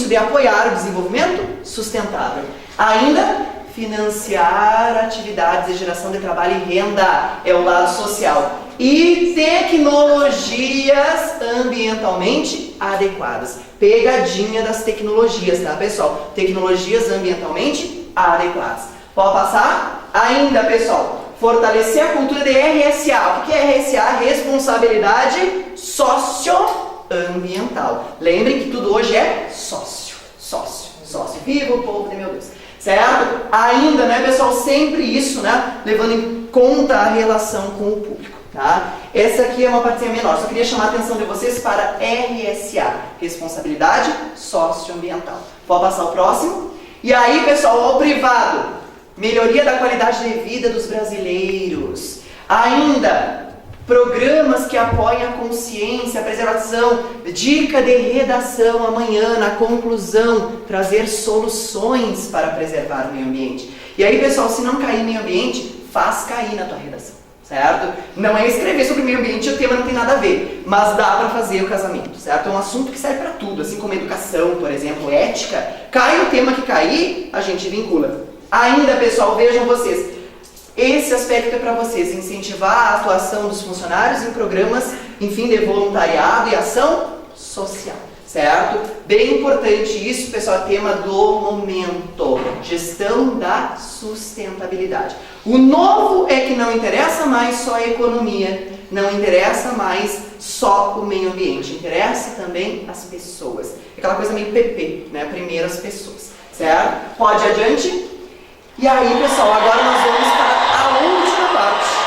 de apoiar o desenvolvimento sustentável. Ainda, financiar atividades de geração de trabalho e renda, é o lado social. E tecnologias ambientalmente adequadas. Pegadinha das tecnologias, tá, pessoal? Tecnologias ambientalmente adequadas. Pode passar? Ainda, pessoal, fortalecer a cultura de RSA. O que é RSA? Responsabilidade socioambiental. Lembrem que tudo hoje é sócio. Viva o povo de meu Deus. Certo? Ainda, né, pessoal, sempre isso, né, levando em conta a relação com o público, tá? Essa aqui é uma partezinha menor, só queria chamar a atenção de vocês para RSA, responsabilidade socioambiental. Pode passar o próximo? E aí, pessoal, o privado, melhoria da qualidade de vida dos brasileiros. Ainda, programas que apoiem a consciência, a preservação, dica de redação amanhã, na conclusão, trazer soluções para preservar o meio ambiente. E aí, pessoal, se não cair meio ambiente, faz cair na tua redação, certo? Não é escrever sobre meio ambiente, o tema não tem nada a ver, mas dá para fazer o casamento, certo? É um assunto que serve para tudo, assim como educação, por exemplo, ética. Cai o tema que cair, a gente vincula. Ainda, pessoal, vejam vocês, esse aspecto é para vocês, incentivar a atuação dos funcionários em programas, enfim, de voluntariado e ação social, certo? Bem importante isso, pessoal, é tema do momento, gestão da sustentabilidade. O novo é que não interessa mais só a economia, não interessa mais só o meio ambiente, interessa também as pessoas. Aquela coisa meio PP, né? Primeiro as pessoas, certo? Pode ir adiante? E aí, pessoal, agora nós vamos para a última parte.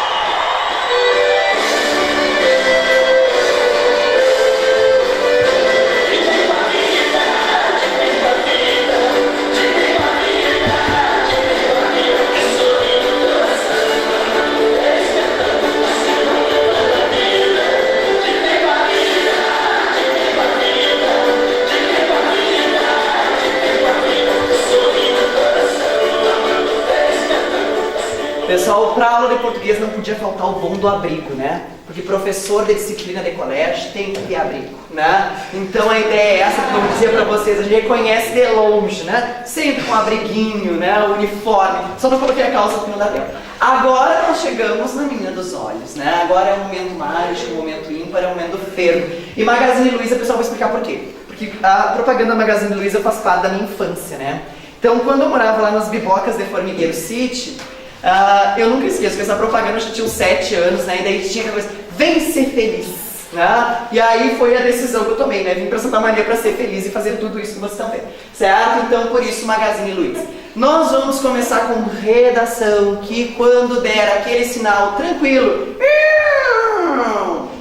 Pessoal, para aula de português não podia faltar o bom do abrigo, né? Porque professor de disciplina de colégio tem que ter abrigo, né? Então a ideia é essa que eu vou dizer para vocês, a gente reconhece de longe, né? Sempre com abriguinho, né? O uniforme, só não coloquei a calça porque não dá tempo. Agora nós chegamos na menina dos olhos, né? Agora é um momento mágico, um momento ímpar, é um momento fervo. E Magazine Luiza, pessoal, vou explicar por quê. Porque a propaganda Magazine Luiza faz parte da minha infância, né? Então quando eu morava lá nas bibocas de Formigueiro City, eu nunca esqueço que essa propaganda eu já tinha uns 7 anos, né? E daí tinha aquela coisa, vem ser feliz, né? E aí foi a decisão que eu tomei, né? Vim pra Santa Maria para ser feliz e fazer tudo isso que vocês estão vendo, certo? Então por isso Magazine Luiza. Nós vamos começar com redação, que quando der aquele sinal tranquilo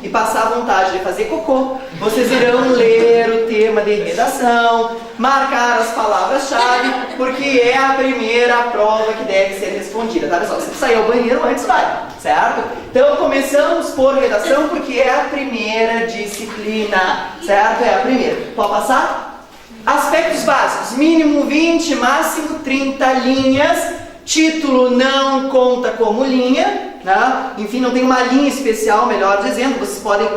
e passar a vontade de fazer cocô, vocês irão ler o tema de redação, marcar as palavras-chave, porque é a primeira prova que deve ser respondida, tá, pessoal? Se sair ao banheiro antes, vai, certo? Então começamos por redação, porque é a primeira disciplina, certo? É a primeira. Pode passar? Aspectos básicos, mínimo 20, máximo 30 linhas, título não conta como linha, né? Enfim, não tem uma linha especial, melhor dizendo, vocês podem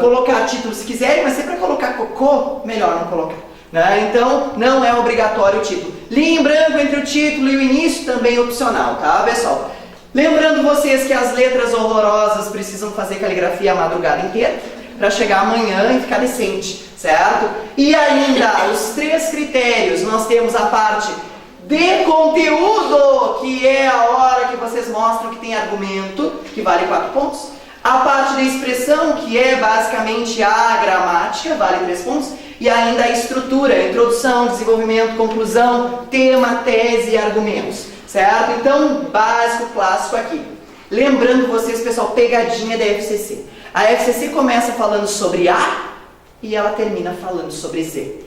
colocar título se quiserem, mas se é para colocar cocô, melhor não colocar, né? Então, não é obrigatório o título. Linha em branco entre o título e o início também é opcional, tá, pessoal? Lembrando vocês que as letras horrorosas precisam fazer caligrafia a madrugada inteira, para chegar amanhã e ficar decente, certo? E ainda, os 3 critérios, nós temos a parte de conteúdo, que é a hora que vocês mostram que tem argumento, que vale 4 pontos. A parte de expressão, que é basicamente a gramática, vale 3 pontos. E ainda a estrutura, introdução, desenvolvimento, conclusão, tema, tese e argumentos, certo? Então, básico, clássico aqui. Lembrando vocês, pessoal, pegadinha da FCC. A FCC começa falando sobre A e ela termina falando sobre Z.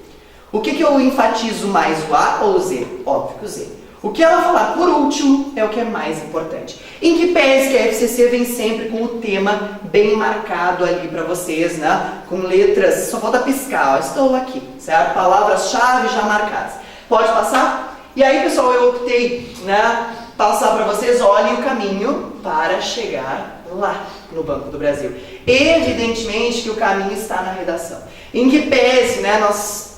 O que eu enfatizo mais, o A ou o Z? Óbvio que o Z. O que ela falar por último é o que é mais importante. Em que pese que a FCC vem sempre com o tema bem marcado ali para vocês, né? Com letras, só falta piscar, ó, estou aqui, certo? Palavras-chave já marcadas. Pode passar? E aí, pessoal, eu optei, né, passar para vocês, olhem o caminho para chegar lá no Banco do Brasil. Evidentemente que o caminho está na redação. Em que pese, né, nós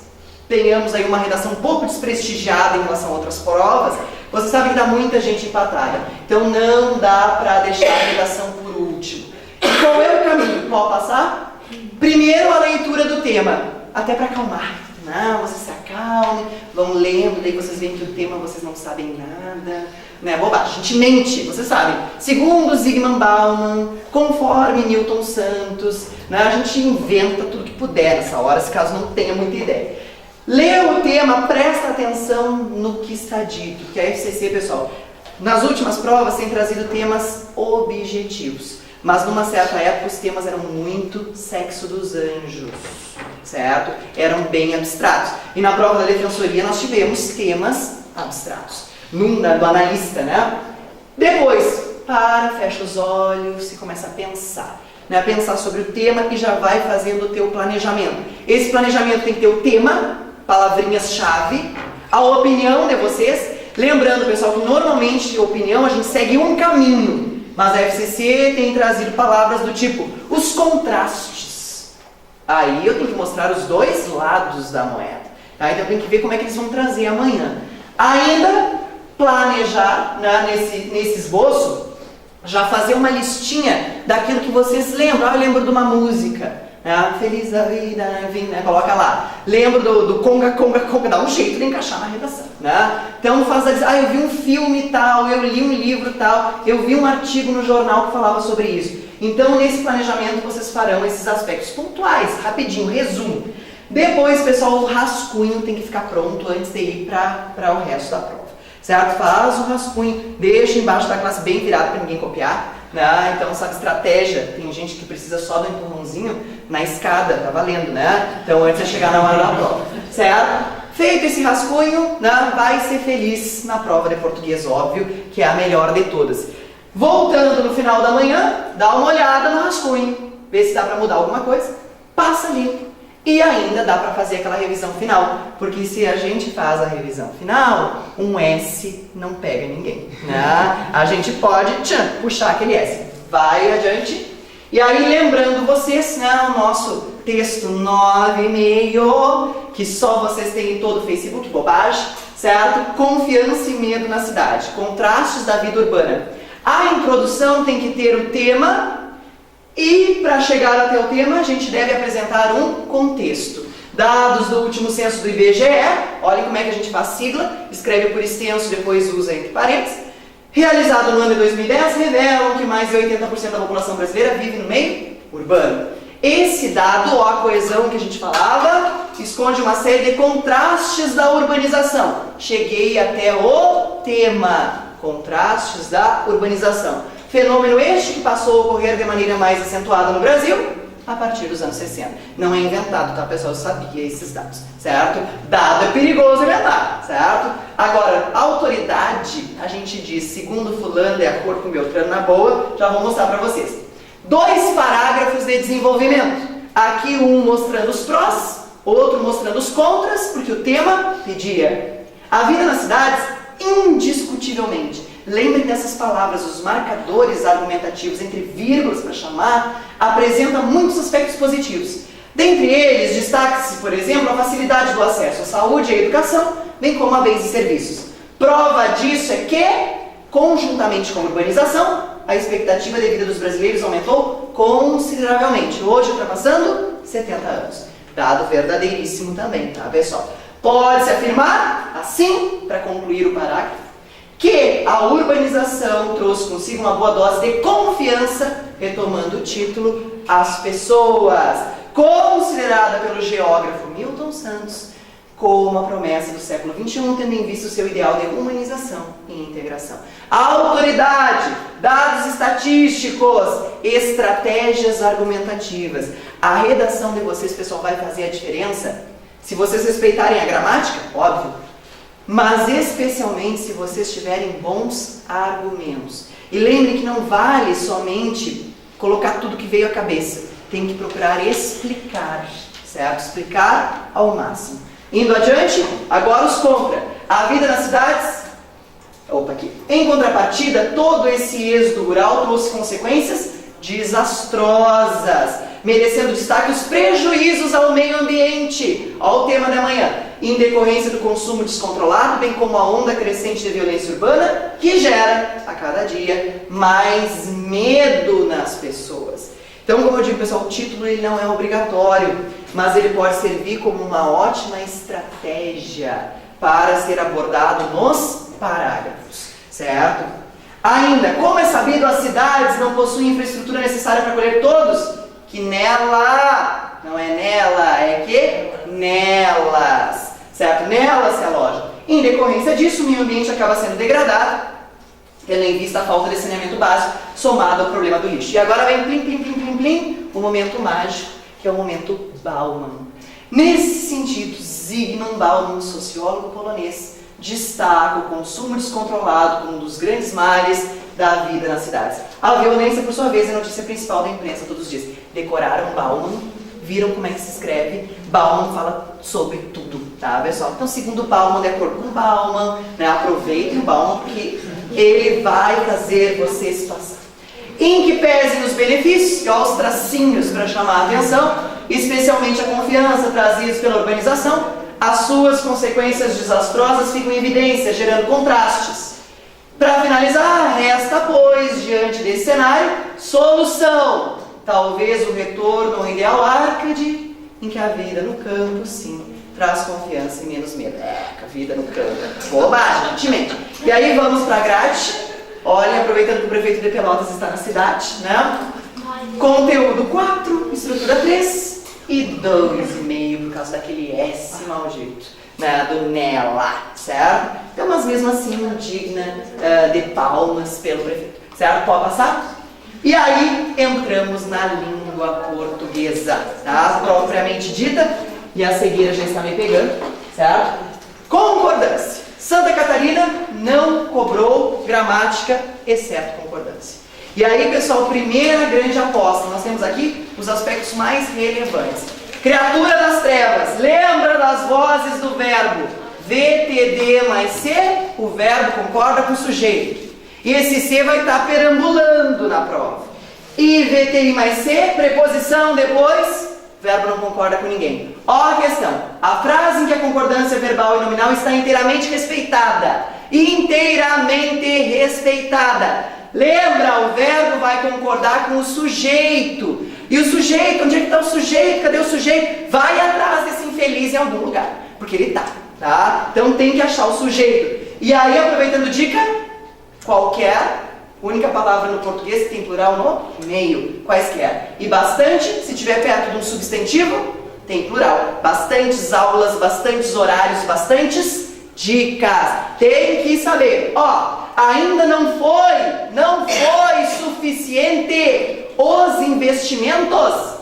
tenhamos aí uma redação um pouco desprestigiada em relação a outras provas, você sabe que dá muita gente empatada. Então não dá para deixar a redação por último. E qual é o caminho? Pode passar? Primeiro a leitura do tema, até para acalmar. Não, vocês se acalmem, vão lendo, daí vocês veem que o tema vocês não sabem nada. Não é bobagem, a gente mente, vocês sabem. Segundo Zygmunt Bauman, conforme Newton Santos, né, a gente inventa tudo que puder nessa hora, se caso não tenha muita ideia. Lê o tema, presta atenção no que está dito, que a FCC, pessoal, nas últimas provas tem trazido temas objetivos, mas numa certa época os temas eram muito sexo dos anjos, certo? Eram bem abstratos. E na prova da defensoria nós tivemos temas abstratos. Do analista, né? Depois, fecha os olhos e começa a pensar. Né? Pensar sobre o tema e já vai fazendo o teu planejamento. Esse planejamento tem que ter o tema, palavrinhas-chave, a opinião de vocês. Lembrando, pessoal, que normalmente a opinião a gente segue um caminho, mas a FCC tem trazido palavras do tipo os contrastes. Aí eu tenho que mostrar os dois lados da moeda. Tá? Então eu tenho que ver como é que eles vão trazer amanhã. Ainda planejar, né, nesse esboço, já fazer uma listinha daquilo que vocês lembram. Eu lembro de uma música, né, Feliz da Vida, né, coloca lá. Lembro do conga, conga, conga, dá um jeito de encaixar na redação. Né? Então faz a lista, eu vi um filme tal, eu li um livro tal, eu vi um artigo no jornal que falava sobre isso. Então nesse planejamento vocês farão esses aspectos pontuais, rapidinho, resumo. Depois, pessoal, o rascunho tem que ficar pronto antes de ir para o resto da prova. Certo? Faz o rascunho, deixa embaixo da classe bem virado para ninguém copiar. Né? Então, sabe, estratégia, tem gente que precisa só do empurrãozinho na escada, tá valendo, né? Então, antes de chegar na hora da prova. Certo? Feito esse rascunho, né, vai ser feliz na prova de português, óbvio, que é a melhor de todas. Voltando no final da manhã, dá uma olhada no rascunho, vê se dá para mudar alguma coisa, passa limpo. E ainda dá para fazer aquela revisão final, porque se a gente faz a revisão final, um S não pega ninguém. Né? A gente pode puxar aquele S. Vai adiante. E aí, lembrando vocês, né, o nosso texto 9,5, que só vocês têm em todo o Facebook, bobagem, certo? Confiança e medo na cidade, contrastes da vida urbana. A introdução tem que ter o tema. E para chegar até o tema, a gente deve apresentar um contexto. Dados do último censo do IBGE, olhem como é que a gente faz sigla, escreve por extenso, depois usa entre parênteses. Realizado no ano de 2010, revelam que mais de 80% da população brasileira vive no meio urbano. Esse dado, ó, a coesão que a gente falava, esconde uma série de contrastes da urbanização. Cheguei até o tema, contrastes da urbanização. Fenômeno este que passou a ocorrer de maneira mais acentuada no Brasil a partir dos anos 60. Não é inventado, tá, pessoal? Eu sabia esses dados, certo? Dado é perigoso inventar, certo? Agora, autoridade, a gente diz, segundo fulano, de acordo com Beltrano, na boa, já vou mostrar para vocês. 2 parágrafos de desenvolvimento. Aqui um mostrando os prós, outro mostrando os contras, porque o tema pedia. A vida nas cidades, indiscutivelmente. Lembrem dessas palavras, os marcadores argumentativos entre vírgulas para chamar, apresentam muitos aspectos positivos. Dentre eles, destaca-se, por exemplo, a facilidade do acesso à saúde e à educação, bem como a bens e serviços. Prova disso é que, conjuntamente com a urbanização, a expectativa de vida dos brasileiros aumentou consideravelmente, hoje ultrapassando 70 anos. Dado verdadeiríssimo também, tá, pessoal? Pode-se afirmar, assim, para concluir o parágrafo, que a urbanização trouxe consigo uma boa dose de confiança, retomando o título, às pessoas, considerada pelo geógrafo Milton Santos como a promessa do século XXI, tendo em vista o seu ideal de humanização e integração. Autoridade, dados estatísticos, estratégias argumentativas. A redação de vocês, pessoal, vai fazer a diferença se vocês respeitarem a gramática, óbvio, mas especialmente se vocês tiverem bons argumentos. E lembre que não vale somente colocar tudo que veio à cabeça. Tem que procurar explicar, certo? Explicar ao máximo. Indo adiante, agora os contra. A vida nas cidades, em contrapartida, todo esse êxodo rural trouxe consequências desastrosas, merecendo destaque os prejuízos ao meio ambiente. Olha o tema da manhã. em decorrência do consumo descontrolado, bem como a onda crescente de violência urbana, que gera, a cada dia, mais medo nas pessoas. Então, como eu digo, pessoal, o título ele não é obrigatório, mas ele pode servir como uma ótima estratégia para ser abordado nos parágrafos, certo? Ainda, como é sabido, as cidades não possuem infraestrutura necessária para acolher todos, que nela, não é nela, é que nelas, certo? Nelas se alojam. Em decorrência disso, o meio ambiente acaba sendo degradado, tendo em vista a falta de saneamento básico, somado ao problema do lixo. E agora vem plim, plim, plim, plim, plim, o momento mágico, que é o momento Bauman. Nesse sentido, Zygmunt Bauman, sociólogo polonês, destaca o consumo descontrolado como um dos grandes males da vida nas cidades. A violência, por sua vez, é a notícia principal da imprensa todos os dias. Decoraram Bauman, viram como é que se escreve. Bauman fala sobre tudo, tá, pessoal? Então, segundo Bauman, de acordo com Bauman, né, aproveitem o Bauman, porque ele vai fazer você se passar. Em que pesem os benefícios, e os tracinhos para chamar a atenção, especialmente a confiança trazidos pela urbanização, as suas consequências desastrosas ficam em evidência, gerando contrastes. Para finalizar, resta, pois, diante desse cenário, solução. Talvez o retorno ao ideal Arcade, em que a vida no campo, sim, traz confiança e menos medo. A vida no campo. Bobagem, gentilmente. E aí vamos para a grade. Olhem, aproveitando que o prefeito de Pelotas está na cidade, né? Conteúdo 4, estrutura 3 e 2,5 por causa daquele S maldito, né? Do nela, certo? Então, mas mesmo assim, digna de palmas pelo prefeito, certo? Pode passar? E aí entramos na língua portuguesa, tá? Propriamente dita, e a cegueira já está me pegando, certo? Concordância. Santa Catarina não cobrou gramática, exceto concordância. E aí, pessoal, primeira grande aposta. Nós temos aqui os aspectos mais relevantes. Criatura das trevas. Lembra das vozes do verbo VTD mais C? O verbo concorda com o sujeito. E esse C vai estar perambulando na prova. E VTI mais C, preposição depois... O verbo não concorda com ninguém. Ó a questão. A frase em que a concordância verbal e nominal está inteiramente respeitada. Inteiramente respeitada. Lembra, o verbo vai concordar com o sujeito. E o sujeito, onde é que está o sujeito? Cadê o sujeito? Vai atrás desse infeliz em algum lugar. Porque ele está, tá? Então tem que achar o sujeito. E aí, aproveitando dica, qualquer... Única palavra no português que tem plural no meio, quaisquer. E bastante, se estiver perto de um substantivo, tem plural. Bastantes aulas, bastantes horários, bastantes dicas. Tem que saber. Ó, ainda não foi suficiente os investimentos.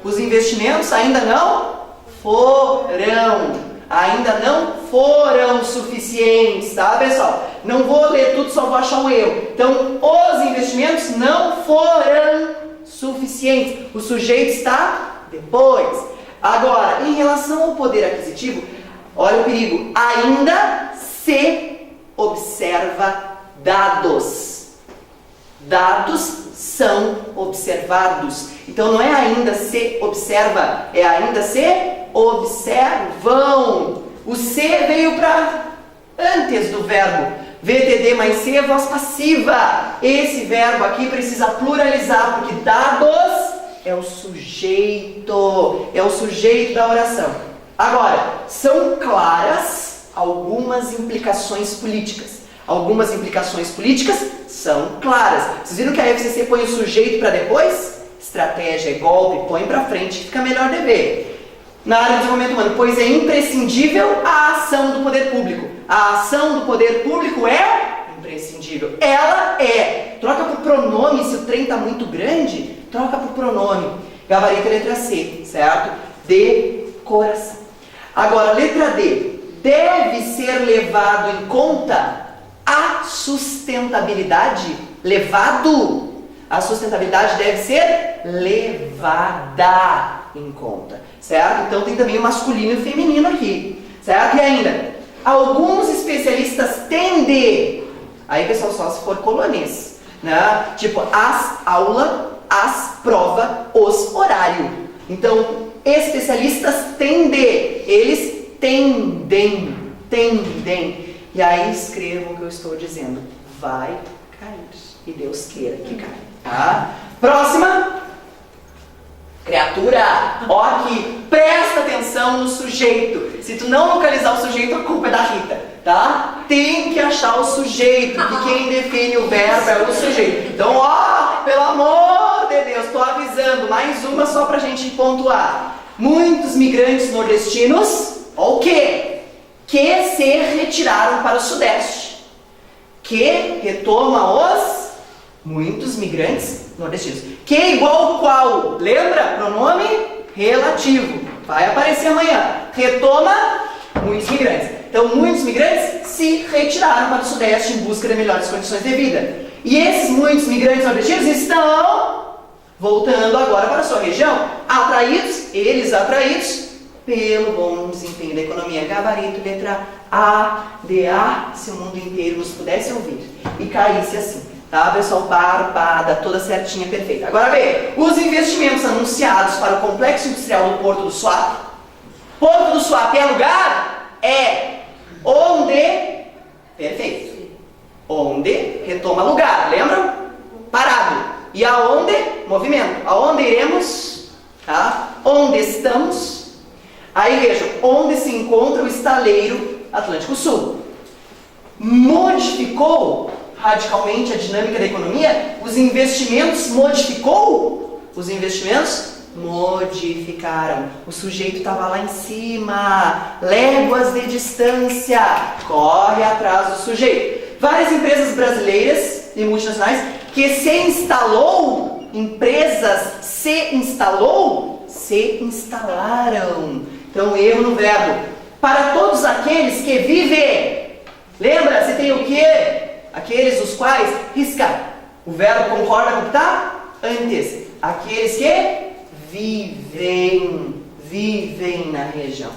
Os investimentos ainda não foram. Ainda não foram suficientes, tá, pessoal? Não vou ler tudo, só vou achar um erro. Então, os investimentos não foram suficientes. O sujeito está depois. Agora, em relação ao poder aquisitivo, olha o perigo. Ainda se observa dados. Dados são observados. Então, não é ainda se observa, é ainda se observam. O C veio para antes do verbo. VTD mais C é voz passiva. Esse verbo aqui precisa pluralizar, porque dados é o sujeito da oração. Agora, são claras algumas implicações políticas. Algumas implicações políticas são claras. Vocês viram que a FCC põe o sujeito para depois? Estratégia, golpe, põe para frente, fica melhor de ver. Na área do desenvolvimento humano, pois é imprescindível a ação do poder público. A ação do poder público é imprescindível. Ela é. Troca por pronome, se o trem está muito grande, troca por pronome. Gabarito letra C, certo? Decoração. Agora, letra D. Deve ser levado em conta a sustentabilidade. Levado. A sustentabilidade deve ser levada em conta, certo? Então tem também o masculino e o feminino aqui, certo? E ainda, alguns especialistas tendem, aí pessoal, só se for polonês, né? Tipo, as aula, as prova, os horário. Então, especialistas tendem, eles tendem. E aí escrevam o que eu estou dizendo. Vai cair. E Deus queira que caia. Tá? Próxima. Criatura. Ó aqui. Presta atenção no sujeito. Se tu não localizar o sujeito, a culpa é da Rita. Tá? Tem que achar o sujeito. E quem define o verbo é o sujeito. Então, ó, pelo amor de Deus, estou avisando. Mais uma só pra gente pontuar. Muitos migrantes nordestinos, ó o quê? Que se retiraram para o Sudeste. Que retoma os muitos migrantes nordestinos. Que igual qual? Lembra? Pronome relativo. Vai aparecer amanhã. Retoma muitos migrantes. Então, muitos migrantes se retiraram para o Sudeste em busca de melhores condições de vida. E esses muitos migrantes nordestinos estão voltando agora para a sua região, eles atraídos pelo bom desempenho da economia. Gabarito, letra A, DA, se o mundo inteiro nos pudesse ouvir e caísse assim, tá, pessoal? Barbada, toda certinha, perfeita. Agora vê, os investimentos anunciados para o complexo industrial do Porto do Suape. Porto do Suape é lugar? É. Onde? Perfeito. Onde? Retoma lugar, lembram? Parado. E aonde? Movimento. Aonde iremos? Tá? Onde estamos? Aí vejam, onde se encontra o estaleiro Atlântico Sul. Modificou radicalmente a dinâmica da economia? Os investimentos modificou? Os investimentos modificaram. O sujeito estava lá em cima, léguas de distância, corre atrás do sujeito. Várias empresas brasileiras e multinacionais que se instalaram. Então, erro no verbo. Para todos aqueles que vivem. Lembra? Você tem o quê? Aqueles os quais risca. O verbo concorda com o que está antes. Aqueles que vivem na região.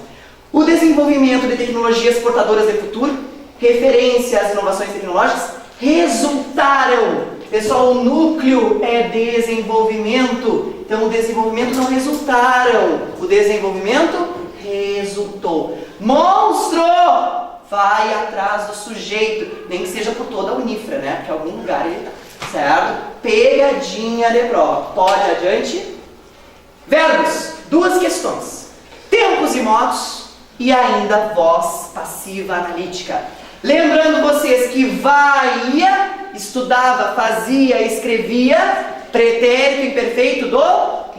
O desenvolvimento de tecnologias portadoras de futuro, referência às inovações tecnológicas, resultaram. Pessoal, o núcleo é desenvolvimento. Então, o desenvolvimento não resultaram. O desenvolvimento resultou. Monstro! Vai atrás do sujeito. Nem que seja por toda a Unifra, né? Porque em algum lugar ele está. Certo? Pegadinha de prova. Pode adiante. Verbos. Duas questões. Tempos e modos. E ainda voz passiva analítica. Lembrando vocês que vaia, estudava, fazia, escrevia, pretérito imperfeito do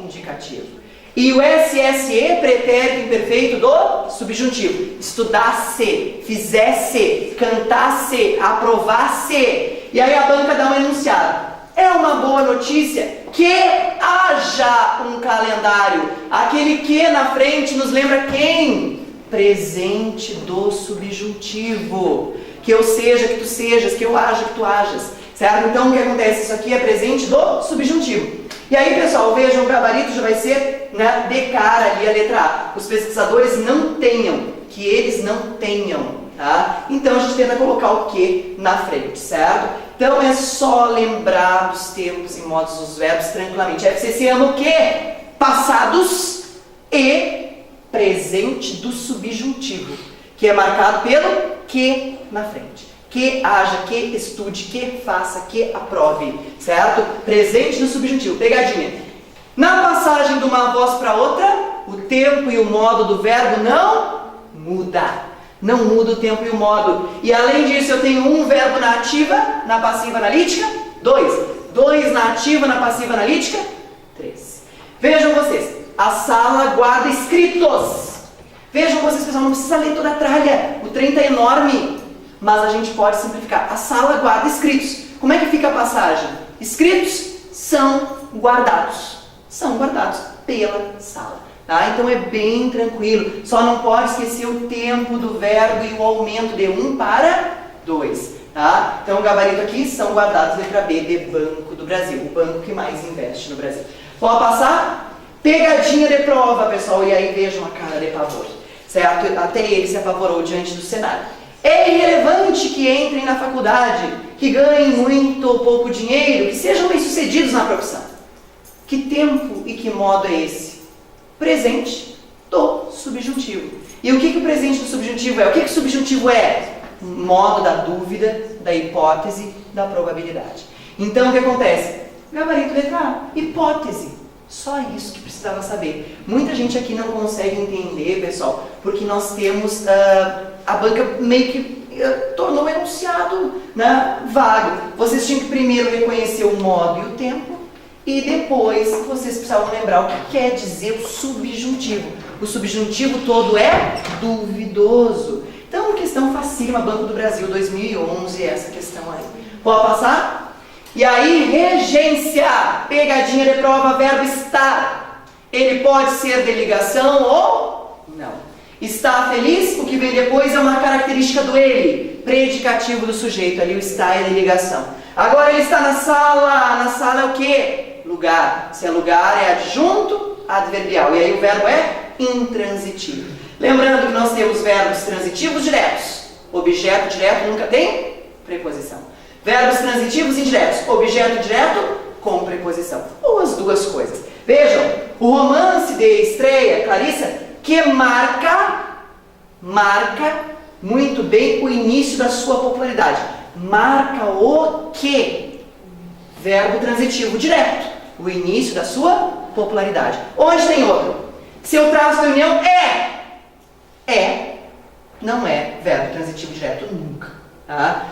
indicativo. E o SSE, pretérito imperfeito do subjuntivo. Estudasse, fizesse, cantasse, aprovasse. E aí a banca dá um enunciado. É uma boa notícia que haja um calendário. Aquele que na frente nos lembra quem? Presente do subjuntivo. Que eu seja, que tu sejas, que eu haja, que tu hajas. Certo? Então o que acontece? Isso aqui é presente do subjuntivo. E aí, pessoal, vejam, o gabarito já vai ser, né, de cara ali a letra A. Os pesquisadores não tenham, que eles não tenham, tá? Então a gente tenta colocar o que na frente, certo? Então é só lembrar dos tempos e modos dos verbos tranquilamente. A FCC ama o quê? Passados e presente do subjuntivo, que é marcado pelo que na frente. Que haja, que estude, que faça, que aprove, certo? Presente do subjuntivo. Pegadinha. Na passagem de uma voz para outra, o tempo e o modo do verbo não muda. Não muda o tempo e o modo. E além disso, eu tenho um verbo na ativa, na passiva analítica, 2. 2 na ativa, na passiva analítica, 3. Vejam vocês. A sala guarda escritos. Vejam vocês, pessoal, não precisa ler toda a tralha. O trem está enorme. Mas a gente pode simplificar. A sala guarda escritos. Como é que fica a passagem? Escritos são guardados. São guardados pela sala. Tá? Então é bem tranquilo. Só não pode esquecer o tempo do verbo e o aumento de 1 para 2. Tá? Então o gabarito aqui são guardados, letra B, de Banco do Brasil. O banco que mais investe no Brasil. Pode passar? Pegadinha de prova, pessoal. E aí vejam a cara de pavor. Certo? Até ele se apavorou diante do cenário. É irrelevante que entrem na faculdade, que ganhem muito ou pouco dinheiro, que sejam bem-sucedidos na profissão. Que tempo e que modo é esse? Presente do subjuntivo. E o que o presente do subjuntivo é? O que o subjuntivo é? Modo da dúvida, da hipótese, da probabilidade. Então, o que acontece? Gabarito letra A, hipótese. Só isso que precisava saber. Muita gente aqui não consegue entender, pessoal, porque nós temos, a banca meio que tornou o enunciado, né, vago. Vocês tinham que primeiro reconhecer o modo e o tempo, e depois vocês precisavam lembrar o que quer dizer o subjuntivo. O subjuntivo todo é duvidoso. Então, questão facílima, Banco do Brasil 2011, essa questão aí. Pode passar? E aí, regência, pegadinha de prova, verbo estar. Ele pode ser de ligação ou não. Está feliz, o que vem depois é uma característica do ele, predicativo do sujeito, ali o está é de ligação. Agora ele está na sala é o quê? Lugar. Se é lugar é adjunto adverbial, e aí o verbo é intransitivo. Lembrando que nós temos verbos transitivos diretos. Objeto direto nunca tem preposição. Verbos transitivos indiretos, objeto direto com preposição, ou as duas coisas. Vejam, o romance de estreia, Clarissa, que marca muito bem o início da sua popularidade. Marca o quê? Verbo transitivo direto, o início da sua popularidade. Onde tem outro? Seu traço de união não é verbo transitivo direto nunca, tá?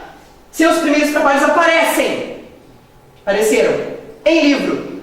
Seus primeiros trabalhos apareceram em livro,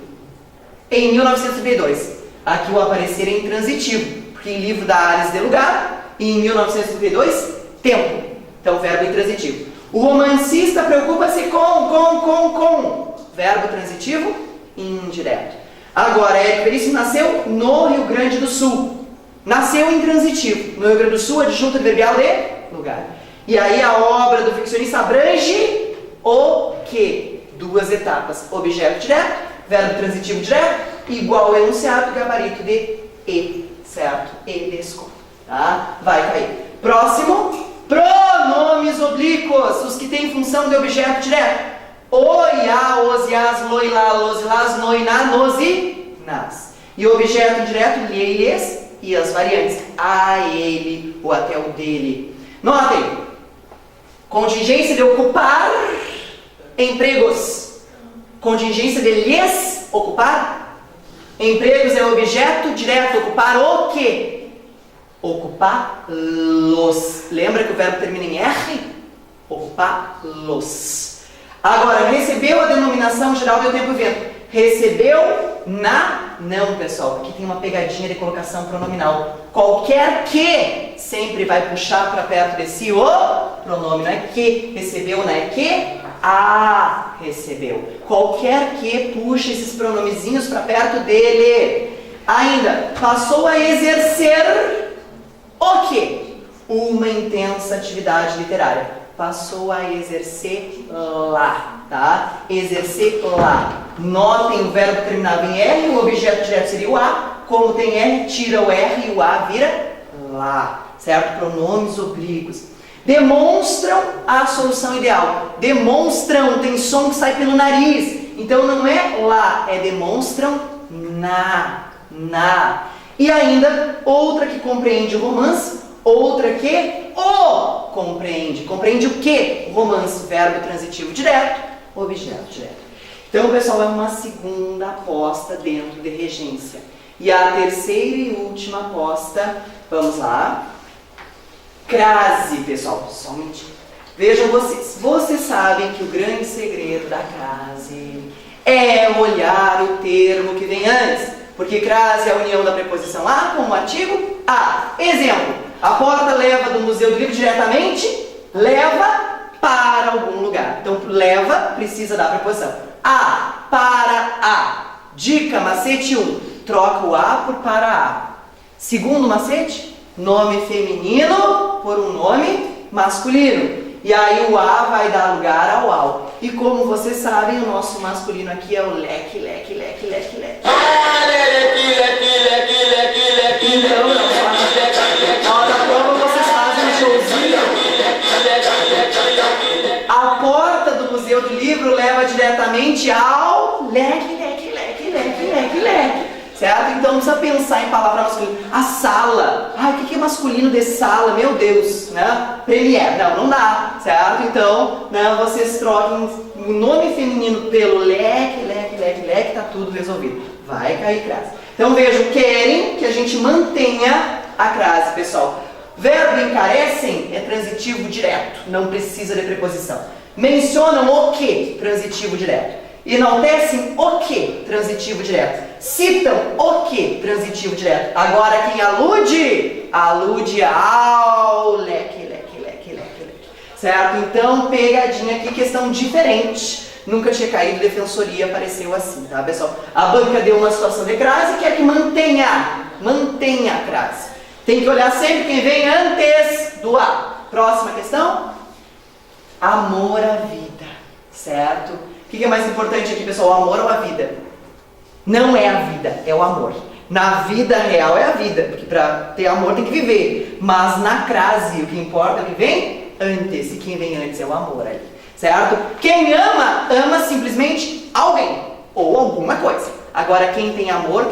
em 1932. Aqui o aparecer é intransitivo, porque em livro dá áreas de lugar, e em 1932, tempo. Então, verbo intransitivo. O romancista preocupa-se com. Verbo transitivo indireto. Agora, Érico Veríssimo nasceu no Rio Grande do Sul. Nasceu intransitivo. No Rio Grande do Sul, adjunto adverbial de lugar. E aí a obra do ficcionista abrange o quê? Duas etapas. Objeto direto, verbo transitivo direto, igual ao enunciado, gabarito de e, certo? E desconto, tá? Vai cair. Próximo, pronomes oblíquos, os que têm função de objeto direto. O, ia, os, ias, lo, ilá, los, ilás, no, iná, nos e nas. E objeto indireto, lhe, lhes e as variantes. A, ele, o até o dele. Notem. Contingência de ocupar empregos. Contingência de lhes ocupar. Empregos é objeto direto. Ocupar o quê? Ocupá-los. Lembra que o verbo termina em R? Ocupá-los. Agora, recebeu a denominação geral do tempo e vento. Recebeu na... Não, pessoal, porque tem uma pegadinha de colocação pronominal. Qualquer que sempre vai puxar para perto de si o pronome. Não é que recebeu, não é que a recebeu. Qualquer que puxa esses pronomezinhos para perto dele. Ainda, passou a exercer o quê? Uma intensa atividade literária. Passou a exercer lá, tá? Exercer lá. Notem o verbo que terminava em R, o objeto direto seria o a. Como tem R, tira o R e o a vira lá, certo? Pronomes oblíquos. Demonstram a solução ideal. Demonstram, tem som que sai pelo nariz. Então não é lá, é demonstram na. E ainda, outra que compreende o romance, outra que o compreende. Compreende o que? O romance, verbo transitivo direto, objeto direto. Então, pessoal, é uma segunda aposta dentro de regência. E a terceira e última aposta, vamos lá. Crase, pessoal, só um minutinho. Vejam vocês. Vocês sabem que o grande segredo da crase é olhar o termo que vem antes. Porque crase é a união da preposição a com o artigo a. Exemplo, a porta leva do Museu do Livro diretamente, leva para algum lugar. Então, leva precisa da preposição. A, para a. Dica, macete 1. Troca o a por para a. Segundo macete, nome feminino por um nome masculino. E aí o a vai dar lugar ao ao. E como vocês sabem, o nosso masculino aqui é o leque. Então, na hora da prova vocês fazem um showzinho. A porta do Museu do Livro leva diretamente ao leque. certo? Então não precisa pensar em palavra masculina. A sala, ai, o que é masculino de sala? Meu Deus, né? Premier, não dá, certo? Então, né, vocês troquem o nome feminino pelo leque, tá tudo resolvido. Vai cair crase. Então vejam, querem que a gente mantenha a crase, pessoal. Verbo encarecem é transitivo direto, não precisa de preposição. Mencionam o que? Transitivo direto. Enaltecem o que? Transitivo direto. Citam o que? Transitivo direto. Agora quem alude? Alude ao leque. Certo? Então, pegadinha aqui, questão diferente. Nunca tinha caído, defensoria apareceu assim, tá, pessoal? A banca deu uma situação de crase e quer que mantenha a crase. Tem que olhar sempre quem vem antes do A. Próxima questão. Amor à vida, certo? O que é mais importante aqui, pessoal? O amor ou a vida? Não é a vida, é o amor. Na vida real é a vida, porque para ter amor tem que viver. Mas na crase, o que importa é o que vem antes. E quem vem antes é o amor aí, certo? Quem ama, ama simplesmente alguém ou alguma coisa. Agora, quem tem amor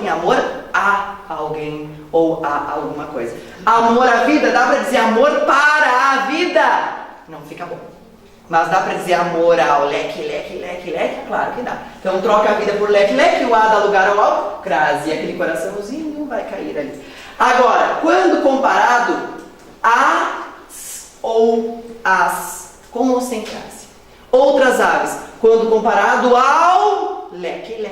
a alguém ou a alguma coisa. Amor à vida, dá para dizer amor para a vida? Não fica bom. Mas dá para dizer amor ao leque? Claro que dá. Então troca a vida por leque, o A dá lugar ao crase. E aquele coraçãozinho vai cair ali. Agora, quando comparado as ou as, com ou sem crase. Outras aves, quando comparado ao leque.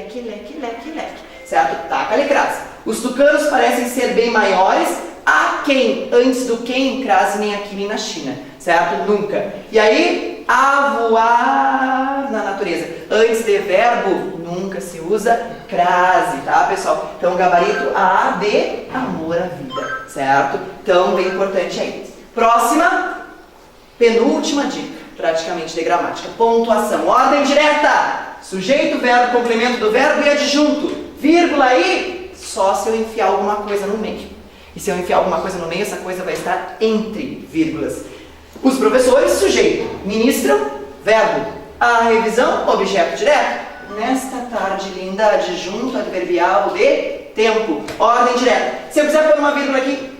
Certo? Taca-lhe crase. Os tucanos parecem ser bem maiores. A quem? Antes do quem? Crase nem aqui nem na China. Certo? Nunca. E aí, a voar na natureza. Antes de verbo, nunca se usa crase, tá, pessoal? Então, gabarito A de amor à vida, certo? Então, bem importante aí. Próxima, penúltima dica, praticamente de gramática. Pontuação. Ordem direta. Sujeito, verbo, complemento do verbo e adjunto. Vírgula aí, só se eu enfiar alguma coisa no meio. E se eu enfiar alguma coisa no meio, essa coisa vai estar entre vírgulas. Os professores, sujeito, ministram, verbo. A revisão, objeto direto. Nesta tarde linda, adjunto adverbial de tempo. Ordem direta. Se eu quiser pôr uma vírgula aqui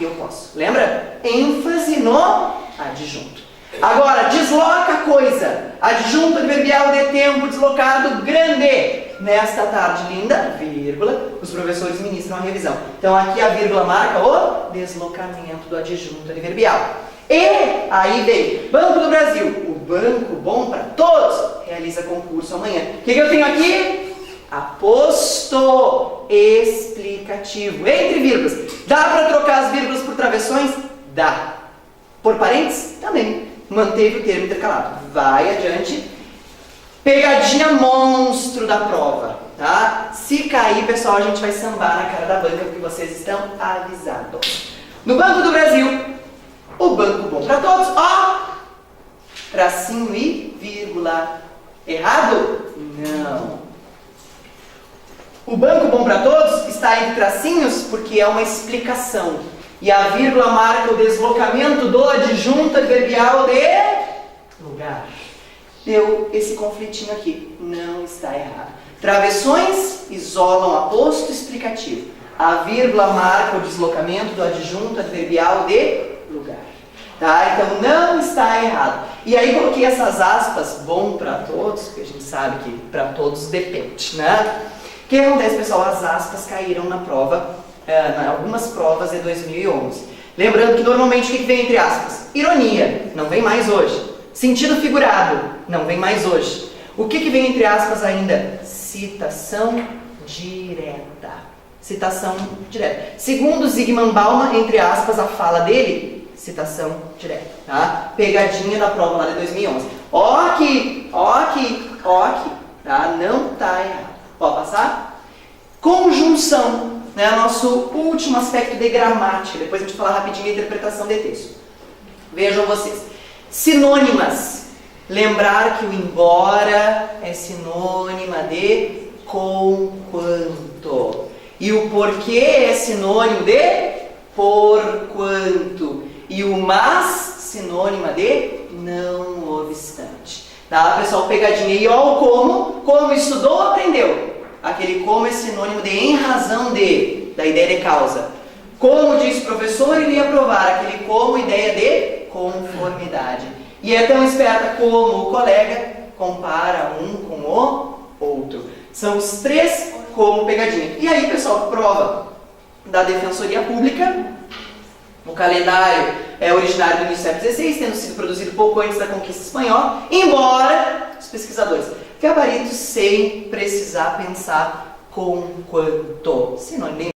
eu posso. Lembra? ênfase no adjunto. Agora, desloca a coisa. Adjunto adverbial de tempo deslocado grande. Nesta tarde linda, vírgula, os professores ministram a revisão. Então aqui a vírgula marca o deslocamento do adjunto adverbial. E aí vem Banco do Brasil, o banco bom para todos, realiza concurso amanhã. O que eu tenho aqui? Aposto explicativo, entre vírgulas. Dá para trocar as vírgulas por travessões? Dá. Por parênteses? Também. Manteve o termo intercalado. Vai adiante. Pegadinha monstro da prova, tá? Se cair, pessoal, a gente vai sambar na cara da banca, porque vocês estão avisados. No Banco do Brasil, o banco bom para todos, ó, tracinho e vírgula. Errado? Não. O banco bom para todos está entre tracinhos porque é uma explicação. E a vírgula marca o deslocamento do adjunto adverbial de lugar. Deu esse conflitinho aqui. Não está errado. Travessões isolam aposto explicativo. A vírgula marca o deslocamento do adjunto adverbial de lugar. Tá? Então não está errado. E aí coloquei essas aspas, bom para todos, porque a gente sabe que para todos depende, né? O que acontece, pessoal? As aspas caíram na prova, em algumas provas de 2011. Lembrando que normalmente o que vem entre aspas? Ironia, não vem mais hoje. Sentido figurado, não vem mais hoje. O que vem entre aspas ainda? Citação direta. Citação direta. Segundo Zygmunt Bauman, entre aspas, a fala dele, citação direta. Tá? Pegadinha da prova lá de 2011. Ó aqui, tá? Não tá errado. Pode passar? Conjunção, né? Nosso último aspecto de gramática. Depois a gente vai falar rapidinho da interpretação de texto. Vejam vocês. Sinônimas. Lembrar que o embora é sinônima de conquanto. E o porquê é sinônimo de porquanto. E o mas, sinônima de não obstante. Tá, pessoal? Pegadinha. E ó, como estudou, aprendeu. Aquele como é sinônimo de em razão de, da ideia de causa. Como disse o professor, iria provar. Aquele como, ideia de conformidade. E é tão esperta como o colega compara um com o outro. São os três como pegadinha. E aí, pessoal, prova da Defensoria Pública. O calendário é originário do início do século XVI, tendo sido produzido pouco antes da conquista espanhola, embora os pesquisadores gabaritos sem precisar pensar com quanto. Sinônimo